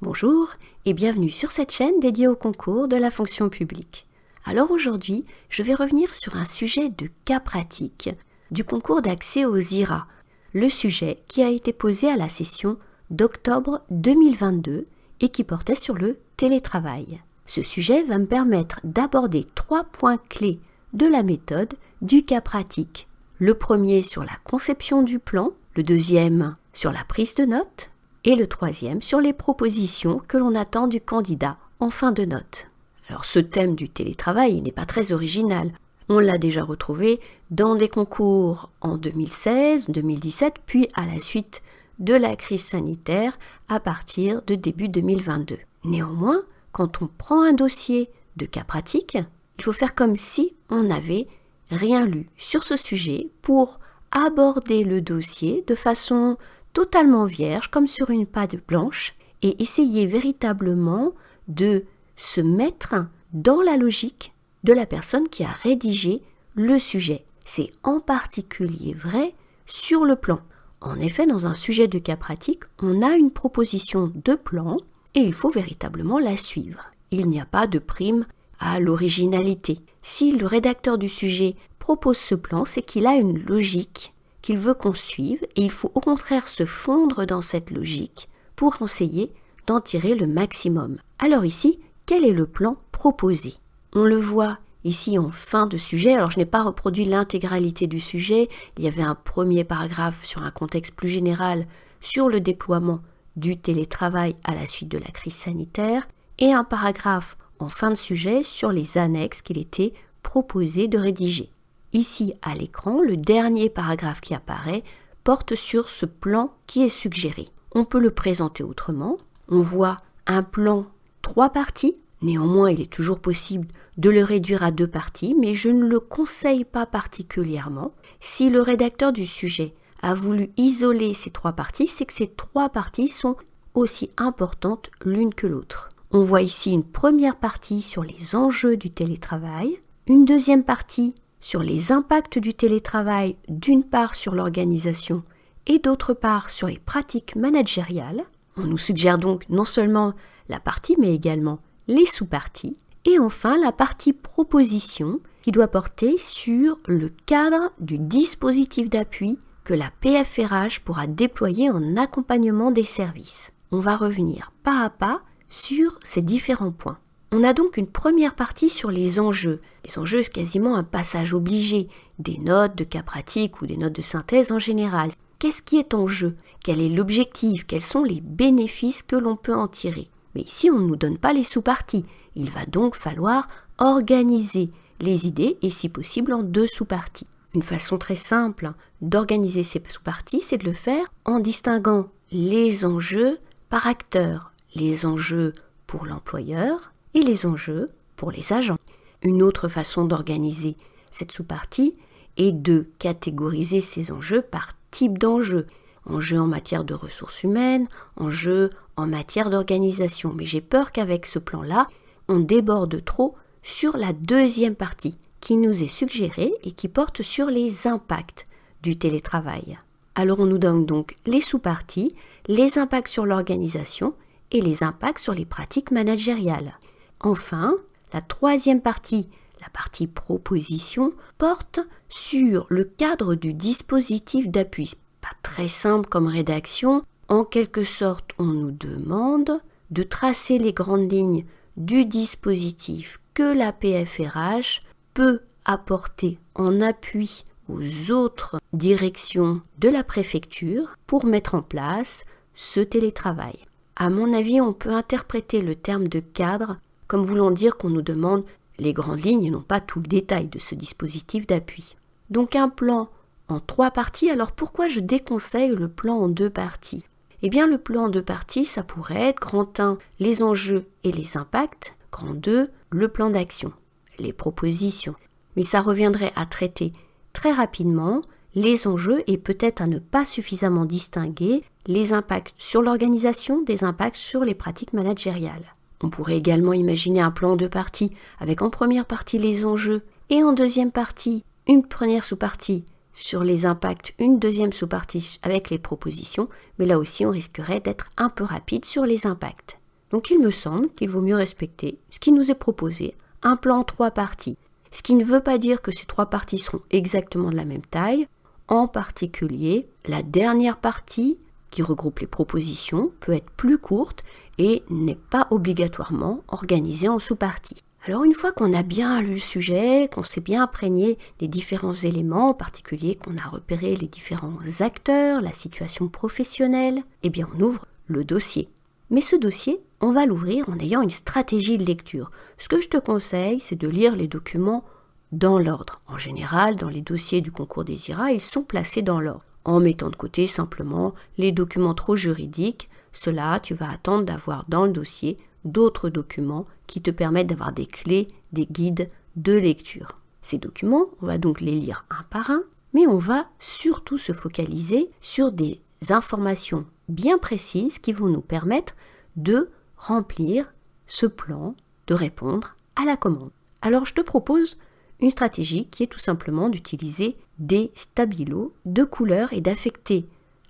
Bonjour et bienvenue sur cette chaîne dédiée au concours de la fonction publique. Alors aujourd'hui, je vais revenir sur un sujet de cas pratique du concours d'accès aux IRA, le sujet qui a été posé à la session d'octobre 2022 et qui portait sur le télétravail. Ce sujet va me permettre d'aborder 3 points clés de la méthode du cas pratique. Le premier sur la conception du plan, le deuxième sur la prise de notes, et le troisième sur les propositions que l'on attend du candidat en fin de note. Alors ce thème du télétravail n'est pas très original. On l'a déjà retrouvé dans des concours en 2016, 2017, puis à la suite de la crise sanitaire à partir de début 2022. Néanmoins, quand on prend un dossier de cas pratique, il faut faire comme si on n'avait rien lu sur ce sujet pour aborder le dossier de façon totalement vierge, comme sur une page blanche, et essayer véritablement de se mettre dans la logique de la personne qui a rédigé le sujet. C'est en particulier vrai sur le plan. En effet, dans un sujet de cas pratique, on a une proposition de plan et il faut véritablement la suivre. Il n'y a pas de prime à l'originalité. Si le rédacteur du sujet propose ce plan, c'est qu'il a une logique qu'il veut qu'on suive et il faut au contraire se fondre dans cette logique pour essayer d'en tirer le maximum. Alors ici, quel est le plan proposé? On le voit ici en fin de sujet. Alors je n'ai pas reproduit l'intégralité du sujet. Il y avait un premier paragraphe sur un contexte plus général sur le déploiement du télétravail à la suite de la crise sanitaire et un paragraphe en fin de sujet sur les annexes qu'il était proposé de rédiger. Ici, à l'écran, le dernier paragraphe qui apparaît porte sur ce plan qui est suggéré. On peut le présenter autrement. On voit un plan 3 parties. Néanmoins, il est toujours possible de le réduire à 2 parties, mais je ne le conseille pas particulièrement. Si le rédacteur du sujet a voulu isoler ces 3 parties, c'est que ces 3 parties sont aussi importantes l'une que l'autre. On voit ici une première partie sur les enjeux du télétravail, une deuxième partie sur les impacts du télétravail, d'une part sur l'organisation et d'autre part sur les pratiques managériales. On nous suggère donc non seulement la partie mais également les sous-parties. Et enfin la partie proposition qui doit porter sur le cadre du dispositif d'appui que la PFRH pourra déployer en accompagnement des services. On va revenir pas à pas sur ces différents points. On a donc une première partie sur les enjeux. Les enjeux, c'est quasiment un passage obligé, des notes de cas pratiques ou des notes de synthèse en général. Qu'est-ce qui est en jeu? Quel est l'objectif? Quels sont les bénéfices que l'on peut en tirer? Mais ici, on ne nous donne pas les sous-parties. Il va donc falloir organiser les idées et si possible en 2 sous-parties. Une façon très simple d'organiser ces sous-parties, c'est de le faire en distinguant les enjeux par acteurs. Les enjeux pour l'employeur et les enjeux pour les agents. Une autre façon d'organiser cette sous-partie est de catégoriser ces enjeux par type d'enjeux. Enjeux en matière de ressources humaines, enjeux en matière d'organisation. Mais j'ai peur qu'avec ce plan-là, on déborde trop sur la deuxième partie qui nous est suggérée et qui porte sur les impacts du télétravail. Alors on nous donne donc les sous-parties, les impacts sur l'organisation et les impacts sur les pratiques managériales. Enfin, la troisième partie, la partie proposition, porte sur le cadre du dispositif d'appui. Pas très simple comme rédaction. En quelque sorte, on nous demande de tracer les grandes lignes du dispositif que la PFRH peut apporter en appui aux autres directions de la préfecture pour mettre en place ce télétravail. À mon avis, on peut interpréter le terme de cadre comme voulant dire qu'on nous demande les grandes lignes et non pas tout le détail de ce dispositif d'appui. Donc un plan en 3 parties, alors pourquoi je déconseille le plan en 2 parties? Eh bien le plan en 2 parties, ça pourrait être grand 1, les enjeux et les impacts, grand 2, le plan d'action, les propositions. Mais ça reviendrait à traiter très rapidement les enjeux et peut-être à ne pas suffisamment distinguer les impacts sur l'organisation des impacts sur les pratiques managériales. On pourrait également imaginer un plan en 2 parties, avec en première partie les enjeux et en deuxième partie une première sous-partie sur les impacts, une deuxième sous-partie avec les propositions, mais là aussi on risquerait d'être un peu rapide sur les impacts. Donc il me semble qu'il vaut mieux respecter ce qui nous est proposé, un plan en 3 parties. Ce qui ne veut pas dire que ces 3 parties seront exactement de la même taille. En particulier, la dernière partie, qui regroupe les propositions, peut être plus courte et n'est pas obligatoirement organisée en sous-parties. Alors une fois qu'on a bien lu le sujet, qu'on s'est bien imprégné des différents éléments, en particulier qu'on a repéré les différents acteurs, la situation professionnelle, eh bien on ouvre le dossier. Mais ce dossier, on va l'ouvrir en ayant une stratégie de lecture. Ce que je te conseille, c'est de lire les documents dans l'ordre. En général, dans les dossiers du concours des IRA, ils sont placés dans l'ordre. En mettant de côté simplement les documents trop juridiques, cela, tu vas attendre d'avoir dans le dossier d'autres documents qui te permettent d'avoir des clés, des guides de lecture. Ces documents, on va donc les lire un par un, mais on va surtout se focaliser sur des informations bien précises qui vont nous permettre de remplir ce plan, de répondre à la commande. Alors je te propose une stratégie qui est tout simplement d'utiliser des stabilos de couleurs et d'affecter,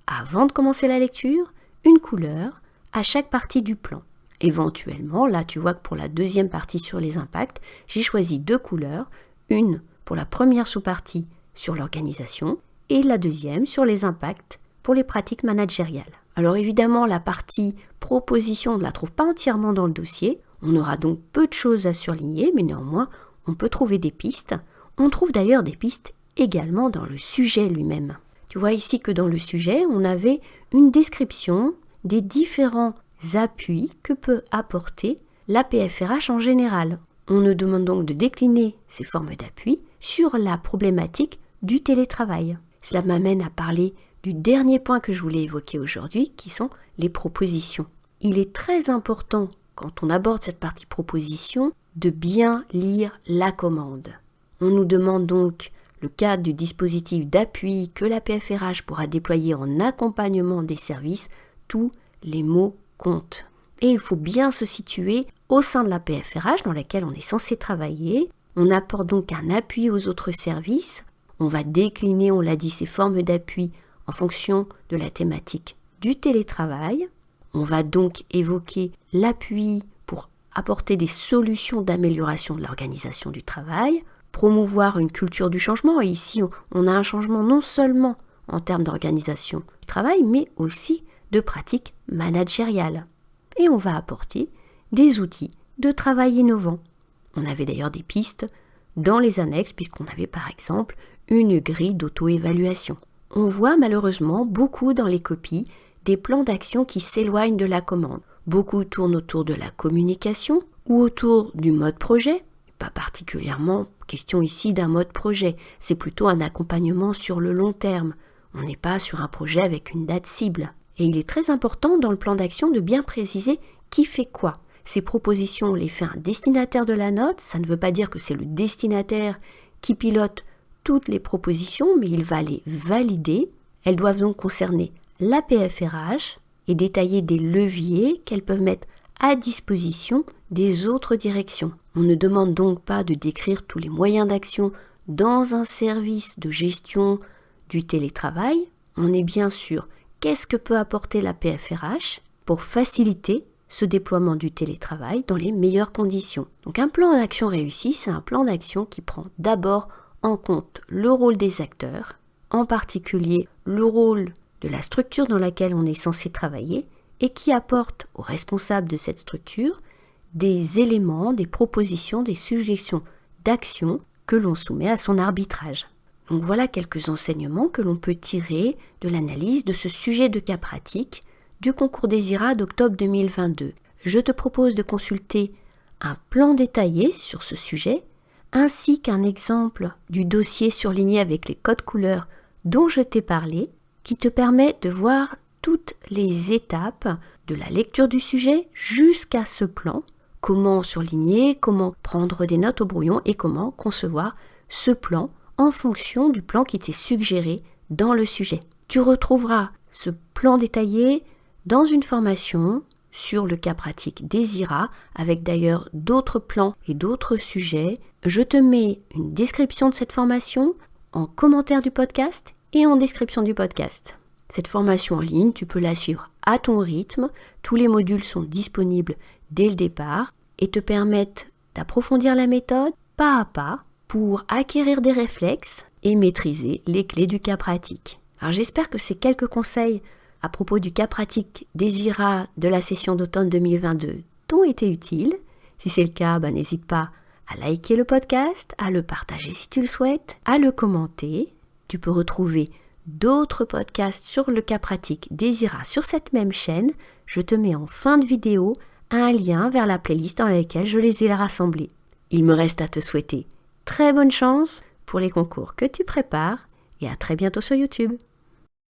avant de commencer la lecture, une couleur à chaque partie du plan. Éventuellement, là tu vois que pour la deuxième partie sur les impacts, j'ai choisi 2 couleurs, une pour la première sous-partie sur l'organisation et la deuxième sur les impacts pour les pratiques managériales. Alors évidemment, la partie proposition, on ne la trouve pas entièrement dans le dossier, on aura donc peu de choses à surligner, mais néanmoins, on peut trouver des pistes. On trouve d'ailleurs des pistes également dans le sujet lui-même. Tu vois ici que dans le sujet, on avait une description des différents appuis que peut apporter la PFRH en général. On nous demande donc de décliner ces formes d'appui sur la problématique du télétravail. Cela m'amène à parler du dernier point que je voulais évoquer aujourd'hui, qui sont les propositions. Il est très important, quand on aborde cette partie proposition, de bien lire la commande. On nous demande donc le cadre du dispositif d'appui que la PFRH pourra déployer en accompagnement des services. Tous les mots comptent. Et il faut bien se situer au sein de la PFRH dans laquelle on est censé travailler. On apporte donc un appui aux autres services. On va décliner, on l'a dit, ces formes d'appui en fonction de la thématique du télétravail. On va donc évoquer l'appui pour apporter des solutions d'amélioration de l'organisation du travail, promouvoir une culture du changement. Et ici, on a un changement non seulement en termes d'organisation du travail, mais aussi de pratiques managériales. Et on va apporter des outils de travail innovants. On avait d'ailleurs des pistes dans les annexes, puisqu'on avait par exemple une grille d'auto-évaluation. On voit malheureusement beaucoup dans les copies des plans d'action qui s'éloignent de la commande. Beaucoup tournent autour de la communication ou autour du mode projet. Pas particulièrement question ici d'un mode projet, c'est plutôt un accompagnement sur le long terme. On n'est pas sur un projet avec une date cible. Et il est très important dans le plan d'action de bien préciser qui fait quoi. Ces propositions, on les fait un destinataire de la note, ça ne veut pas dire que c'est le destinataire qui pilote toutes les propositions, mais il va les valider. Elles doivent donc concerner la PFRH et détailler des leviers qu'elles peuvent mettre à disposition des autres directions. On ne demande donc pas de décrire tous les moyens d'action dans un service de gestion du télétravail. On est bien sûr qu'est-ce que peut apporter la PFRH pour faciliter ce déploiement du télétravail dans les meilleures conditions. Donc un plan d'action réussi, c'est un plan d'action qui prend d'abord en compte le rôle des acteurs, en particulier le rôle de la structure dans laquelle on est censé travailler et qui apporte aux responsables de cette structure des éléments, des propositions, des suggestions d'action que l'on soumet à son arbitrage. Donc voilà quelques enseignements que l'on peut tirer de l'analyse de ce sujet de cas pratique du concours des IRA d'octobre 2022. Je te propose de consulter un plan détaillé sur ce sujet, ainsi qu'un exemple du dossier surligné avec les codes couleurs dont je t'ai parlé, qui te permet de voir toutes les étapes de la lecture du sujet jusqu'à ce plan, comment surligner, comment prendre des notes au brouillon et comment concevoir ce plan en fonction du plan qui t'est suggéré dans le sujet. Tu retrouveras ce plan détaillé dans une formation sur le cas pratique des IRA, avec d'ailleurs d'autres plans et d'autres sujets. Je te mets une description de cette formation en commentaire du podcast et en description du podcast. Cette formation en ligne, tu peux la suivre à ton rythme. Tous les modules sont disponibles dès le départ et te permettent d'approfondir la méthode pas à pas pour acquérir des réflexes et maîtriser les clés du cas pratique. Alors j'espère que ces quelques conseils à propos du cas pratique des IRA de la session d'automne 2022 t'ont été utiles. Si c'est le cas, n'hésite pas à liker le podcast, à le partager si tu le souhaites, à le commenter. Tu peux retrouver d'autres podcasts sur le cas pratique des IRA sur cette même chaîne. Je te mets en fin de vidéo un lien vers la playlist dans laquelle je les ai rassemblés. Il me reste à te souhaiter très bonne chance pour les concours que tu prépares et à très bientôt sur YouTube.